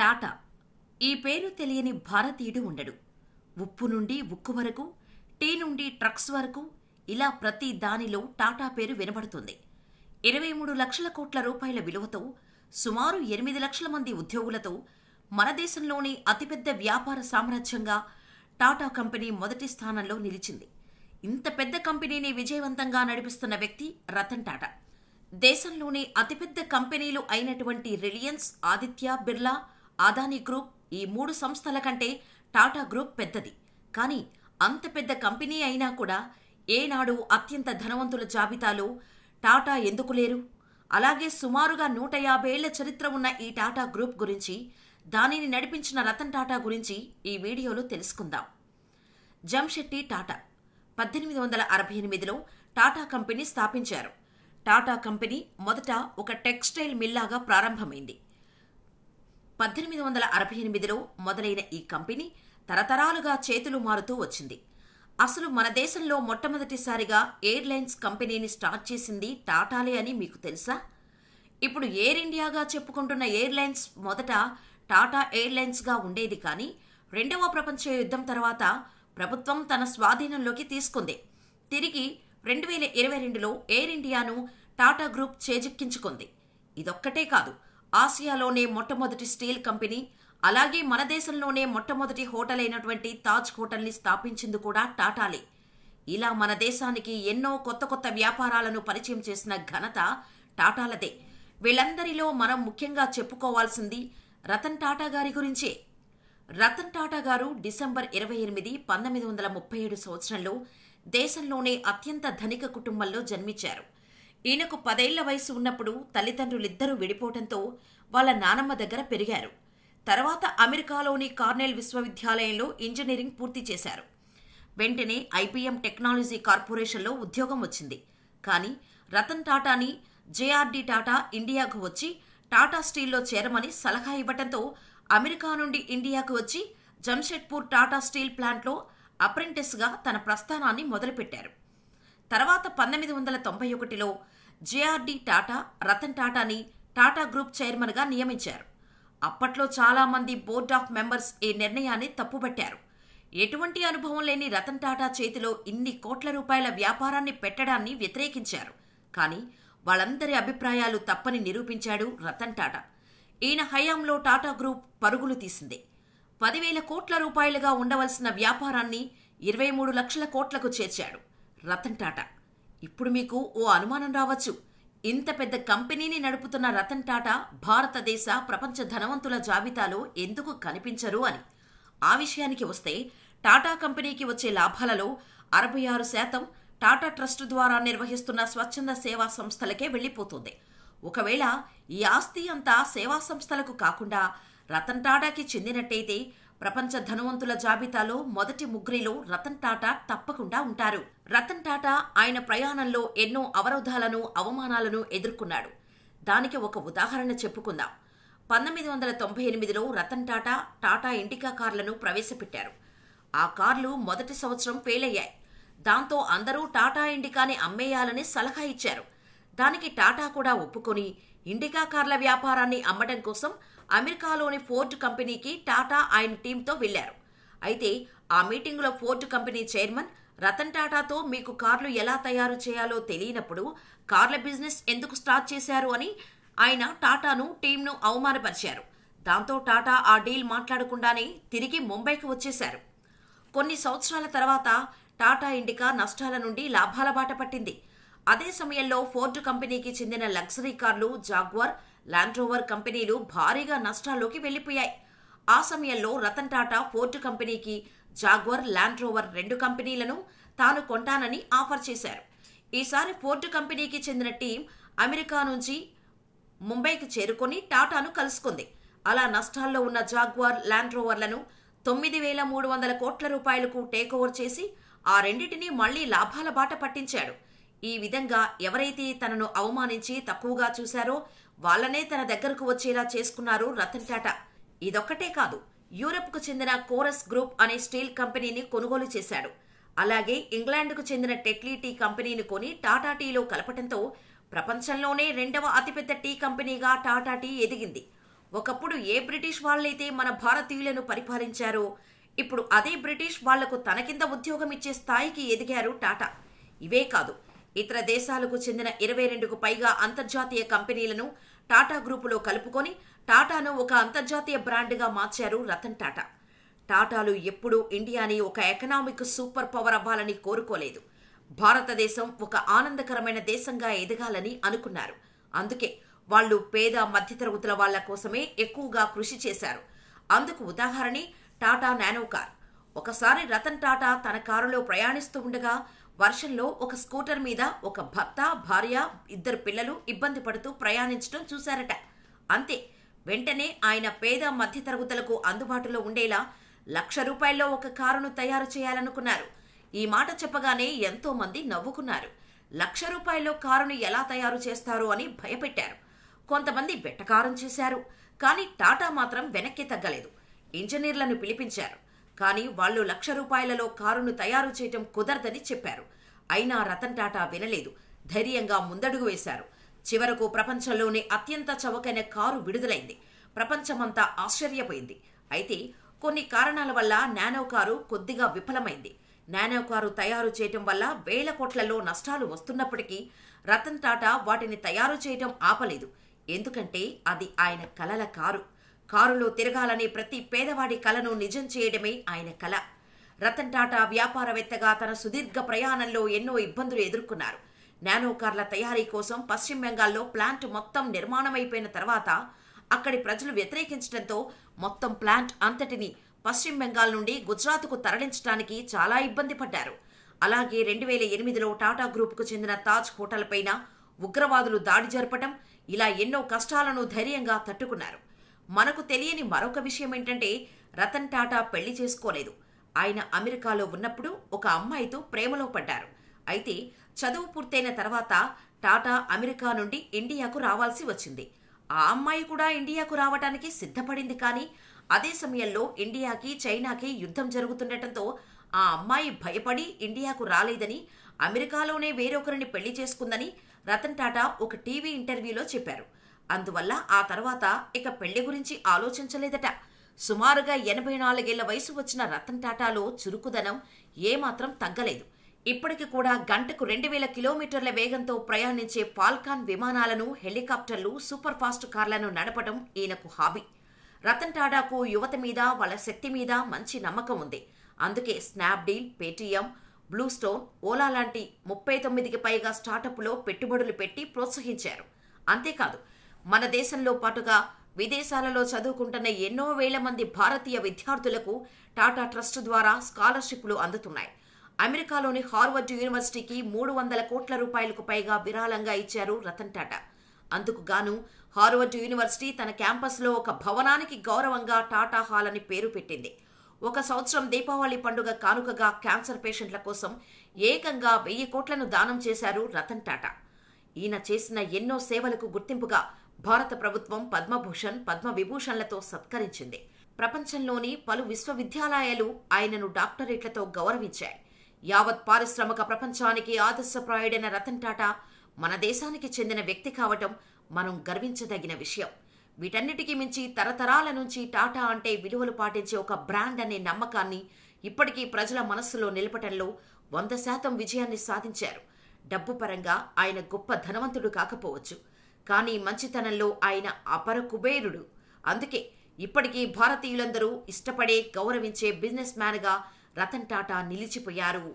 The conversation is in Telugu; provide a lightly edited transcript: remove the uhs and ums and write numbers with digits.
టాటా. ఈ పేరు తెలియని భారతీయుడు ఉండడు. ఉప్పు నుండి ఉక్కు వరకు, టీ నుండి ట్రక్స్ వరకు, ఇలా ప్రతి దానిలో టాటా పేరు వినబడుతుంది. 23 లక్షల కోట్ల రూపాయల విలువతో, సుమారు 8 లక్షల మంది ఉద్యోగులతో మన దేశంలోని అతిపెద్ద వ్యాపార సామ్రాజ్యంగా టాటా కంపెనీ మొదటి స్థానంలో నిలిచింది. ఇంత పెద్ద కంపెనీని విజయవంతంగా నడిపిస్తున్న వ్యక్తి రతన్ టాటా. దేశంలోని అతిపెద్ద కంపెనీలు అయినటువంటి రిలయన్స్, ఆదిత్య బిర్లా, అదానీ గ్రూప్, ఈ 3 సంస్థల కంటే టాటా గ్రూప్ పెద్దది. కానీ అంత పెద్ద కంపెనీ అయినా కూడా ఏనాడు అత్యంత ధనవంతుల జాబితాలో టాటా ఎందుకు లేరు? అలాగే సుమారుగా 150 ఏళ్ల చరిత్ర ఉన్న ఈ టాటా గ్రూప్ గురించి, దానిని నడిపించిన రతన్ టాటా గురించి ఈ వీడియోలో తెలుసుకుందాం. జంషెడ్జీ టాటా 1868లో టాటా కంపెనీ స్థాపించారు. టాటా కంపెనీ మొదట ఒక టెక్స్టైల్ మిల్లాగా ప్రారంభమైంది. 1868లో మొదలైన ఈ కంపెనీ తరతరాలుగా చేతులు మారుతూ వచ్చింది. అసలు మన దేశంలో మొట్టమొదటిసారిగా ఎయిర్లైన్స్ కంపెనీని స్టార్ట్ చేసింది టాటాలే అని మీకు తెలుసా? ఇప్పుడు ఎయిర్ ఇండియాగా చెప్పుకుంటున్న ఎయిర్లైన్స్ మొదట టాటా ఎయిర్లైన్స్గా ఉండేది. కానీ 2వ ప్రపంచ యుద్ధం తర్వాత ప్రభుత్వం తన స్వాధీనంలోకి తీసుకుంది. తిరిగి 2022లో ఎయిర్ ఇండియాను టాటా గ్రూప్ చేజిక్కించుకుంది. ఇదొక్కటే కాదు, ఆసియాలోనే మొట్టమొదటి స్టీల్ కంపెనీ, అలాగే మన దేశంలోనే మొట్టమొదటి హోటల్ అయినటువంటి తాజ్ హోటల్ని స్థాపించింది కూడా టాటాలే. ఇలా మన దేశానికి ఎన్నో కొత్త కొత్త వ్యాపారాలను పరిచయం చేసిన ఘనత టాటాలదే. వీళ్ళందరిలో మనం ముఖ్యంగా చెప్పుకోవాల్సింది రతన్ టాటా గారి గురించే. రతన్ టాటా గారు డిసెంబర్ 28, 1937 సంవత్సరంలో దేశంలోనే అత్యంత ధనిక కుటుంబంలో జన్మించారు. ఈయనకు 10 ఏళ్ల వయసు ఉన్నప్పుడు తల్లిదండ్రులిద్దరూ విడిపోవడంతో వాళ్ళ నానమ్మ దగ్గర పెరిగారు. తర్వాత అమెరికాలోని కార్నెల్ విశ్వవిద్యాలయంలో ఇంజనీరింగ్ పూర్తి చేశారు. వెంటనే IBM టెక్నాలజీ కార్పొరేషన్లో ఉద్యోగం వచ్చింది. కానీ రతన్ టాటాని జేఆర్డీ టాటా ఇండియాకు వచ్చి టాటా స్టీల్లో చేరమని సలహా ఇవ్వడంతో అమెరికా నుండి ఇండియాకు వచ్చి జంషెడ్పూర్ టాటా స్టీల్ ప్లాంట్లో అప్రెంటిస్గా తన ప్రస్థానాన్ని మొదలుపెట్టారు. తర్వాత 1991లో జేఆర్డీ టాటా రతన్ టాటాని టాటా గ్రూప్ చైర్మన్గా నియమించారు. అప్పట్లో చాలామంది బోర్డ్ ఆఫ్ మెంబర్స్ ఈ నిర్ణయాన్ని తప్పుబట్టారు. ఎటువంటి అనుభవం లేని రతన్ టాటా చేతిలో ఇన్ని కోట్ల రూపాయల వ్యాపారాన్ని పెట్టడాన్ని వ్యతిరేకించారు. కానీ వాళ్ళందరి అభిప్రాయాలు తప్పని నిరూపించాడు రతన్ టాటా. ఈయన హయాంలో టాటా గ్రూప్ పరుగులు తీసింది. 10,000 కోట్ల రూపాయలుగా ఉండవలసిన వ్యాపారాన్ని 23 లక్షల కోట్లకు చేర్చాడు రతన్ టాటా. ఇప్పుడు మీకు ఓ అనుమానం రావచ్చు, ఇంత పెద్ద కంపెనీని నడుపుతున్న రతన్ టాటా భారతదేశ ప్రపంచ ధనవంతుల జాబితాలో ఎందుకు కనిపించరు అని. ఆ విషయానికి వస్తే, టాటా కంపెనీకి వచ్చే లాభాలలో 66% టాటా ట్రస్ట్ ద్వారా నిర్వహిస్తున్న స్వచ్ఛంద సేవా సంస్థలకే వెళ్లిపోతుంది. ఒకవేళ ఈ ఆస్తి అంతా సేవా సంస్థలకు కాకుండా రతన్ టాటాకి చెందినట్టయితే ప్రపంచ ధనవంతుల జాబితాలో మొదటి 3లో రతన్ టాటా తప్పకుండా ఉంటారు. రతన్ టాటా ఆయన ప్రయాణంలో ఎన్నో అవరోధాలను, అవమానాలను ఎదుర్కొన్నాడు. దానికి ఒక ఉదాహరణ చెప్పుకుందాం. 1998లో రతన్ టాటా టాటా ఇండికా కార్లను ప్రవేశపెట్టారు. ఆ కార్లు మొదటి సంవత్సరం ఫెయిల్ అయ్యాయి. దాంతో అందరూ టాటా ఇండికాని అమ్మేయాలని సలహా ఇచ్చారు. దానికి టాటా కూడా ఒప్పుకొని ఇండికా కార్ల వ్యాపారాన్ని అమ్మడం కోసం అమెరికాలోని ఫోర్డ్ కంపెనీకి టాటా ఆయన టీంతో వెళ్లారు. అయితే ఆ మీటింగులో ఫోర్డ్ కంపెనీ చైర్మన్ రతన్ టాటాతో మీకు కార్లు ఎలా తయారు చేయాలో తెలియనప్పుడు కార్ల బిజినెస్ ఎందుకు స్టార్ట్ చేశారు అని ఆయన టాటాను, టీంను అవమానపరిచారు. దాంతో టాటా ఆ డీల్ మాట్లాడకుండానే తిరిగి ముంబైకి వచ్చేశారు. కొన్ని సంవత్సరాల తర్వాత టాటా ఇండికా నష్టాల నుండి లాభాల బాట పట్టింది. అదే సమయంలో ఫోర్డ్ కంపెనీకి చెందిన లగ్జరీ కార్లు జాగ్వార్, ల్యాండ్ రోవర్ కంపెనీలు భారీగా నష్టాల్లోకి వెళ్లిపోయాయి. ఆ సమయంలో రతన్ టాటా ఫోర్డ్ కంపెనీకి జాగ్వార్, ల్యాండ్ రోవర్ 2 కంపెనీలను తాను కొంటానని ఆఫర్ చేశారు. ఈసారి ఫోర్డ్ కంపెనీకి చెందిన టీం అమెరికా నుంచి ముంబైకి చేరుకొని టాటాను కలుసుకుంది. అలా నష్టాల్లో ఉన్న జాగ్వార్, ల్యాండ్ రోవర్లను 9,300 కోట్ల రూపాయలకు టేకోవర్ చేసి ఆ రెండింటినీ మళ్లీ లాభాల బాట పట్టించాడు. ఈ విధంగా ఎవరైతే తనను అవమానించి తక్కువగా చూశారో వాళ్లనే తన దగ్గరకు వచ్చేలా చేసుకున్నారు రతన్ టాటా. ఇదొక్కటే కాదు, యూరప్కు చెందిన కోరస్ గ్రూప్ అనే స్టీల్ కంపెనీని కొనుగోలు చేశాడు. అలాగే ఇంగ్లాండ్కు చెందిన టెట్లీ టీ కంపెనీని కొని టాటా టీలో కలపటంతో ప్రపంచంలోనే 2వ అతిపెద్ద టీ కంపెనీగా టాటా టీ ఎదిగింది. ఒకప్పుడు ఏ బ్రిటిష్ వాళ్ళైతే మన భారతీయులను పరిపాలించారో ఇప్పుడు అదే బ్రిటిష్ వాళ్లకు తన కింద ఉద్యోగం ఇచ్చే స్థాయికి ఎదిగారు టాటా. ఇవే కాదు, ఇతర దేశాలకు చెందిన 22కు పైగా అంతర్జాతీయ కంపెనీలను టాటా గ్రూపులో కలుపుకొని టాటాను ఒక అంతర్జాతీయ బ్రాండ్గా మార్చారు రతన్ టాటా. టాటాలు ఎప్పుడూ ఇండియాని ఒక ఎకనామిక్ సూపర్ పవర్ అవ్వాలని కోరుకోలేదు. భారతదేశం ఒక ఆనందకరమైన దేశంగా ఎదగాలని అనుకున్నారు. అందుకే వాళ్ళు పేద మధ్యతరగతుల వాళ్ల కోసమే ఎక్కువగా కృషి చేశారు. అందుకు ఉదాహరణే టాటా నానో కార్. ఒకసారి రతన్ టాటా తన కారులో ప్రయాణిస్తూ ఉండగా వర్షంలో ఒక స్కూటర్ మీద ఒక భర్త, భార్య, 2 పిల్లలు ఇబ్బంది పడుతూ ప్రయాణించడం చూశారట. అంతే, వెంటనే ఆయన పేద మధ్యతరగతులకు అందుబాటులో ఉండేలా ₹1,00,000 ఒక కారును తయారు చేయాలనుకున్నారు. ఈ మాట చెప్పగానే ఎంతో మంది నవ్వుకున్నారు. ₹1,00,000 కారును ఎలా తయారు చేస్తారు అని భయపెట్టారు. కొంతమంది వెటకారం చేశారు. కానీ టాటా మాత్రం వెనక్కి తగ్గలేదు. ఇంజనీర్లను పిలిపించారు. కానీ వాళ్ళు ₹1,00,000 కారును తయారు చేయటం కుదరదని చెప్పారు. అయినా రతన్ టాటా వినలేదు. ధైర్యంగా ముందడుగు వేశారు. చివరకు ప్రపంచంలోనే అత్యంత చవకైన కారు విడుదలైంది. ప్రపంచమంతా ఆశ్చర్యపోయింది. అయితే కొన్ని కారణాల వల్ల నానో కారు కొద్దిగా విఫలమైంది. నానో కారు తయారు చేయటం వల్ల వేల కోట్లలో నష్టాలు వస్తున్నప్పటికీ రతన్ టాటా వాటిని తయారు చేయటం ఆపలేదు. ఎందుకంటే అది ఆయన కలల కారు. కారులో తిరగాలనే ప్రతి పేదవాడి కలను నిజం చేయడమే ఆయన కల. రతన్ టాటా వ్యాపారవేత్తగా తన సుదీర్ఘ ప్రయాణంలో ఎన్నో ఇబ్బందులు ఎదుర్కొన్నారు. నానో కార్ల తయారీ కోసం పశ్చిమ బెంగాల్లో ప్లాంట్ మొత్తం నిర్మాణమైపోయిన తర్వాత అక్కడి ప్రజలు వ్యతిరేకించడంతో మొత్తం ప్లాంట్ అంతటిని పశ్చిమ బెంగాల్ నుండి గుజరాత్కు తరలించడానికి చాలా ఇబ్బంది పడ్డారు. అలాగే 2008లో టాటా గ్రూపుకు చెందిన తాజ్ హోటల్ పైన ఉగ్రవాదులు దాడి జరపడం, ఇలా ఎన్నో కష్టాలను ధైర్యంగా తట్టుకున్నారు. మనకు తెలియని మరొక విషయం ఏంటంటే రతన్ టాటా పెళ్లి చేసుకోలేదు. ఆయన అమెరికాలో ఉన్నప్పుడు ఒక అమ్మాయితో ప్రేమలో పడ్డారు. అయితే చదువు పూర్తయిన తర్వాత టాటా అమెరికా నుండి ఇండియాకు రావాల్సి వచ్చింది. ఆ అమ్మాయి కూడా ఇండియాకు రావడానికి సిద్ధపడింది. కానీ అదే సమయంలో ఇండియాకి చైనాకి యుద్ధం జరుగుతుండటంతో ఆ అమ్మాయి భయపడి ఇండియాకు రాలేదని, అమెరికాలోనే వేరొకరిని పెళ్లి చేసుకుందని రతన్ టాటా ఒక టీవీ ఇంటర్వ్యూలో చెప్పారు. అందువల్ల ఆ తర్వాత ఇక పెళ్లి గురించి ఆలోచించలేదట. సుమారుగా 84 ఏళ్ల వయసు వచ్చిన రతన్ టాటాలో చురుకుదనం ఏమాత్రం తగ్గలేదు. ఇప్పటికి కూడా గంటకు 2000 కిలోమీటర్ల వేగంతో ప్రయాణించే ఫాల్కాన్ విమానాలను, హెలికాప్టర్లు, సూపర్ ఫాస్ట్ కార్లను నడపడం ఈయనకు హాబీ. రతన్ టాటాకు యువత మీద, వాళ్ళ శక్తి మీద మంచి నమ్మకం ఉంది. అందుకే Snapdeal, Paytm, blue stone, Ola లాంటి 39కి పైగా స్టార్టప్లో పెట్టుబడులు పెట్టి ప్రోత్సహించారు. అంతేకాదు, మన దేశంలో పాటుగా విదేశాలలో చదువుకుంటున్న ఎన్నో వేల మంది భారతీయ విద్యార్థులకు టాటా ట్రస్ట్ ద్వారా స్కాలర్షిప్లు అందుతున్నాయి. అమెరికాలోని హార్వర్డ్ యూనివర్సిటీకి ₹300 కోట్ల పైగా విరాళంగా ఇచ్చారు రతన్ టాటా. అందుకు గాను హార్వర్డ్ యూనివర్సిటీ తన క్యాంపస్లో ఒక భవనానికి గౌరవంగా టాటా హాల్ అని పేరు పెట్టింది. ఒక సంవత్సరం దీపావళి పండుగ కానుకగా క్యాన్సర్ పేషెంట్ల కోసం ఏకంగా 1000 కోట్లను దానం చేశారు రతన్ టాటా. ఈయన చేసిన ఎన్నో సేవలకు గుర్తింపుగా భారత ప్రభుత్వం పద్మభూషణ్, పద్మవిభూషణ్లతో సత్కరించింది. ప్రపంచంలోని పలు విశ్వవిద్యాలయాలు ఆయనను డాక్టరేట్లతో గౌరవించాయి. యావత్ పారిశ్రామిక ప్రపంచానికి ఆదర్శప్రాయుడైన రతన్ టాటా మన దేశానికి చెందిన వ్యక్తి కావటం మనం గర్వించదగిన విషయం. వీటన్నిటికీ మించి తరతరాల నుంచి టాటా అంటే విలువలు పాటించే ఒక బ్రాండ్ అనే నమ్మకాన్ని ఇప్పటికీ ప్రజల మనస్సులో నిలపటంలో 100% విజయాన్ని సాధించారు. డబ్బు పరంగా ఆయన గొప్ప ధనవంతుడు కాకపోవచ్చు, కానీ మంచితనంలో ఆయన అపర కుబేరుడు. అందుకే ఇప్పటికీ భారతీయులందరూ ఇష్టపడే, గౌరవించే బిజినెస్ మ్యాన్గా రతన్ టాటా నిలిచిపోయారు.